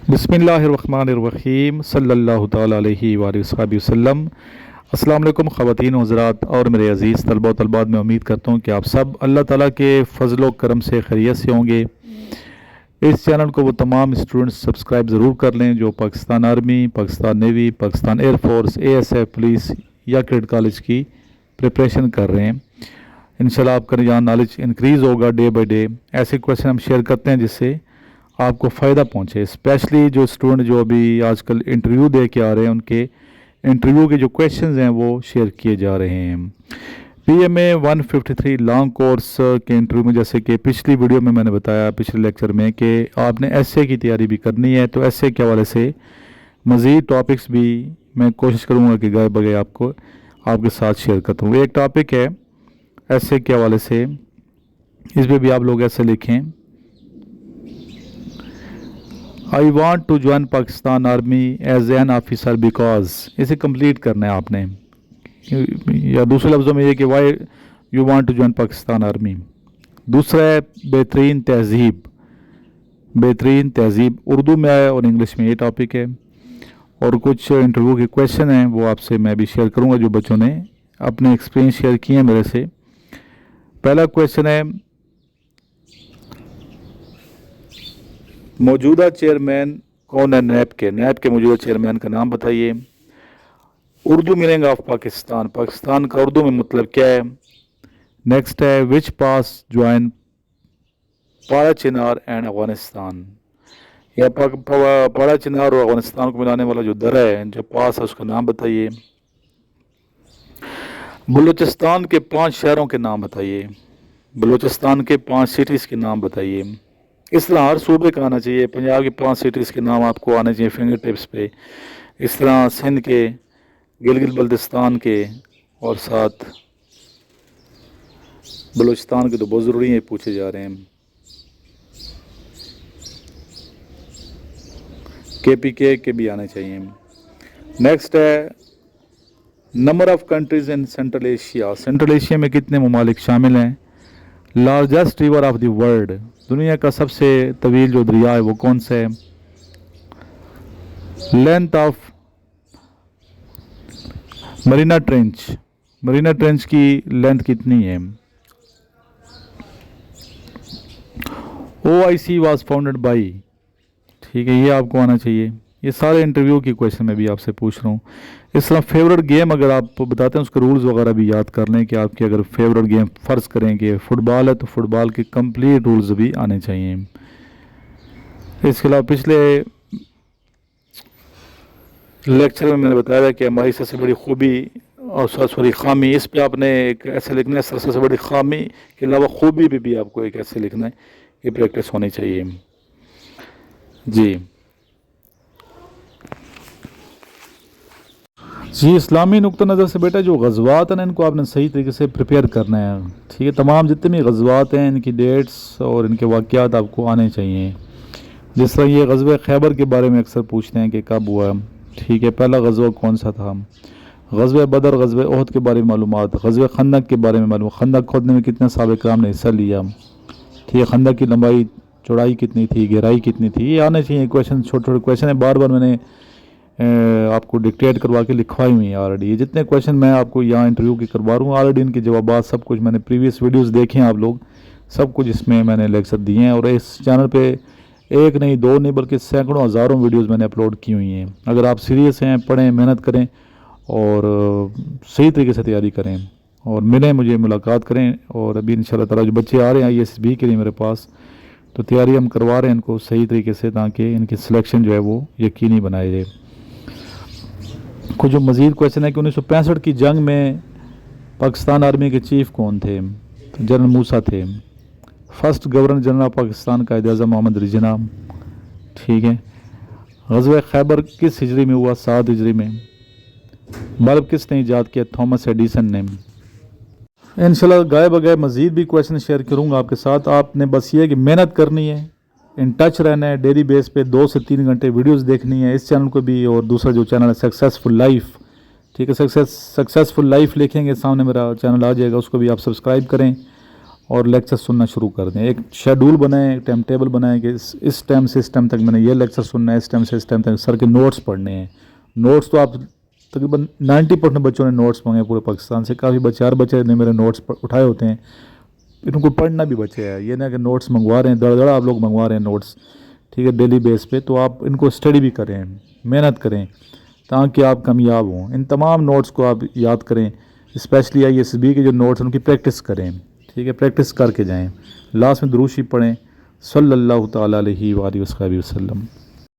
बिस्मिल्लाहिर्रहमानिर्रहीम सल्लल्लाहु ताला अलैहि वसल्लम। अस्सलाम वालेकुम ख़वातीन व हज़रात और मेरे अज़ीज़ तलबा व तलबात, मैं उम्मीद करता हूँ कि आप सब अल्लाह ताला के फ़ज़ल व करम से खैरियत से होंगे। इस चैनल को वो तमाम स्टूडेंट्स सब्सक्राइब ज़रूर कर लें जो Pakistan army, Pakistan navy, Pakistan air force, ASF police या कैडेट कॉलेज की प्रिपरेशन कर रहे हैं। इंशाल्लाह आपका यहाँ नॉलेज इंक्रीज़ होगा डे बाई डे। ऐसे क्वेश्चन हम शेयर करते हैं जिससे आपको फ़ायदा पहुंचे। स्पेशली जो स्टूडेंट जो अभी आजकल इंटरव्यू दे के आ रहे हैं, उनके इंटरव्यू के जो क्वेश्चंस हैं वो शेयर किए जा रहे हैं। PMA 153 लॉन्ग कोर्स के इंटरव्यू में, जैसे कि पिछली वीडियो में मैंने बताया, पिछले लेक्चर में, कि आपने एसए की तैयारी भी करनी है, तो एसए के हवाले से मज़ीद टॉपिक्स भी मैं कोशिश करूँगा कि गाय बगैर आपको आपके साथ शेयर करता हूँ। एक टॉपिक है एसए के हवाले से, इस पर भी आप लोग ऐसे लिखें, I want to join Pakistan army as an officer because. इसे कंप्लीट करना है आपने, या दूसरे लफ्ज़ों में ये कि why you want to join Pakistan army. दूसरा है बेहतरीन तहज़ीब। बेहतरीन तहज़ीब उर्दू में है और इंग्लिश में ये टॉपिक है। और कुछ इंटरव्यू के क्वेश्चन हैं वो आपसे मैं भी शेयर करूंगा जो बच्चों ने अपने एक्सपीरियंस शेयर किए हैं मेरे से। पहला क्वेश्चन है, मौजूदा चेयरमैन कौन है नैब के? नैब के मौजूदा चेयरमैन का नाम बताइए। उर्दू मीनिंग ऑफ पाकिस्तान, पाकिस्तान का उर्दू में मतलब क्या है? नेक्स्ट है, विच पास ज्वाइन पारा चिनार एंड अफगानिस्तान। या पारा चिनार और अफगानिस्तान को मिलाने वाला जो दर्रा है, जो पास है, उसका नाम बताइए। बलूचिस्तान के 5 शहरों के नाम बताइए। बलूचिस्तान के 5 सिटीज़ के नाम बताइए। इस तरह हर सूबे का आना चाहिए। पंजाब के 5 सिटीज़ के नाम आपको आने चाहिए फिंगर टिप्स पे। इस तरह सिंध के, गिलगित बल्तिस्तान के, और साथ बलूचिस्तान के तो बहुत ज़रूरी है, पूछे जा रहे हैं। KPK के भी आने चाहिए। नेक्स्ट है, number of countries in central Asia. Central Asia में कितने ममालिक शामिल हैं? Largest river of the world, दुनिया का सबसे तवील जो दरिया है वो कौन सा है? Length of Marina trench, Marina trench की लेंथ कितनी है? OIC was founded by. ठीक है, ये आपको आना चाहिए। ये सारे इंटरव्यू की क्वेश्चन मैं भी आपसे पूछ रहा हूँ। इस तरह फेवरेट गेम अगर आप बताते हैं उसके रूल्स वगैरह भी याद कर लें कि आपकी अगर फेवरेट गेम फ़र्ज़ करें कि फ़ुटबॉल है तो फ़ुटबॉल के कंप्लीट रूल्स भी आने चाहिए। इसके अलावा पिछले लेक्चर में मैंने बताया था कि हमारी सबसे बड़ी खूबी और सॉरी खामी, इस पे आपने एक ऐसे लिखना है, सबसे बड़ी खामी के अलावा खूबी भी आपको एक ऐसे लिखना है, ये प्रैक्टिस होनी चाहिए जी। इस्लामी नुक्ता नज़र से बेटा जो ग़ज़वात हैं ना, इनको आपने सही तरीके से प्रिपेयर करना है। ठीक है, तमाम जितने भी ग़ज़वात हैं इनकी डेट्स और इनके वाक़यात आपको आने चाहिए। जिस तरह ये ग़ज़वा खैबर के बारे में अक्सर पूछते हैं कि कब हुआ। ठीक है, पहला ग़ज़वा कौन सा था? ग़ज़वा बदर, ग़ज़वा ओहद के बारे में मालूमात, ग़ज़वा खंदक के बारे में मालूम, खंदक खोदने में कितने सहाबा किराम ने हिस्सा लिया। ठीक है, खंदक की लंबाई चौड़ाई कितनी थी, गहराई कितनी थी, ये आने चाहिए क्वेश्चन। छोटे छोटे क्वेश्चन है, बार बार मैंने आपको डिक्टेट करवा के लिखवाई हुई है ऑलरेडी। ये जितने क्वेश्चन मैं आपको यहाँ इंटरव्यू के करवा रहा हूँ ऑलरेडी, इनके जवाब सब कुछ मैंने प्रीवियस वीडियोस देखे हैं, आप लोग सब कुछ इसमें मैंने लेक्चर दिए हैं। और इस चैनल पे एक नहीं, 2 नहीं, बल्कि सैकड़ों हज़ारों वीडियोस मैंने अपलोड की हुई हैं। अगर आप सीरियस हैं, पढ़ें, मेहनत करें और सही तरीके से तैयारी करें और मिलें, मुझे मुलाकात करें। और अभी इंशाल्लाह ताला जो बच्चे आ रहे हैं ISB के लिए मेरे पास, तो तैयारी हम करवा रहे हैं इनको सही तरीके से, ताकि इनकी सिलेक्शन जो है वो यकीनी बनाई जाए। कुछ जो मज़ीद क्वेश्चन है कि 1965 की जंग में पाकिस्तान आर्मी के चीफ कौन थे? तो जनरल मूसा थे। First governor general of Pakistan Quaid-e-Azam Mohammad Jinnah. ठीक है, ग़ज़वा खैबर किस हिजरी में हुआ? 7 हिजरी में। बल्ब किसने ईजाद किया? थॉमस एडिसन ने। इंशाल्लाह गाय बगाए मज़ीद भी क्वेश्चन शेयर करूँगा आपके साथ। आपने बस ये कि मेहनत करनी है, इन टच रहना है, डेली बेस पे 2 से 3 घंटे वीडियोस देखनी है, इस चैनल को भी। और दूसरा जो चैनल है सक्सेसफुल लाइफ, ठीक है, सक्सेसफुल लाइफ लिखेंगे सामने मेरा चैनल आ जाएगा, उसको भी आप सब्सक्राइब करें। اور لیکچر سننا شروع کر دیں. ایک شیڈول بنائیں, ایک ٹائم ٹیبل بنائیں کہ اس ٹائم سے اس ٹائم تک میں نے یہ لیکچر سننا ہے, اس ٹائم سے اس ٹائم تک سر کے نوٹس پڑھنے ہیں. نوٹس تو آپ تقریباً 90% بچوں نے نوٹس مانگے پورے پاکستان سے. کافی بچے, ہر بچے نے میرے نوٹس اٹھائے ہوتے ہیں. ان کو پڑھنا بھی بچے ہے, یہ نہ کہ نوٹس منگوا رہے ہیں, دڑ آپ لوگ منگوا رہے ہیں نوٹس, ٹھیک ہے, ڈیلی بیس پہ. تو آپ ان کو اسٹڈی بھی کریں, محنت کریں تاکہ آپ کامیاب ہوں. ان تمام نوٹس کو آپ یاد کریں, اسپیشلی ISB کے جو نوٹس ہیں ان کی پریکٹس کریں, ٹھیک ہے, پریکٹس کر کے جائیں. لاسٹ میں دروشی پڑھیں, صلی اللہ تعالیٰ علیہ وآلہ وصحبہ وسلم.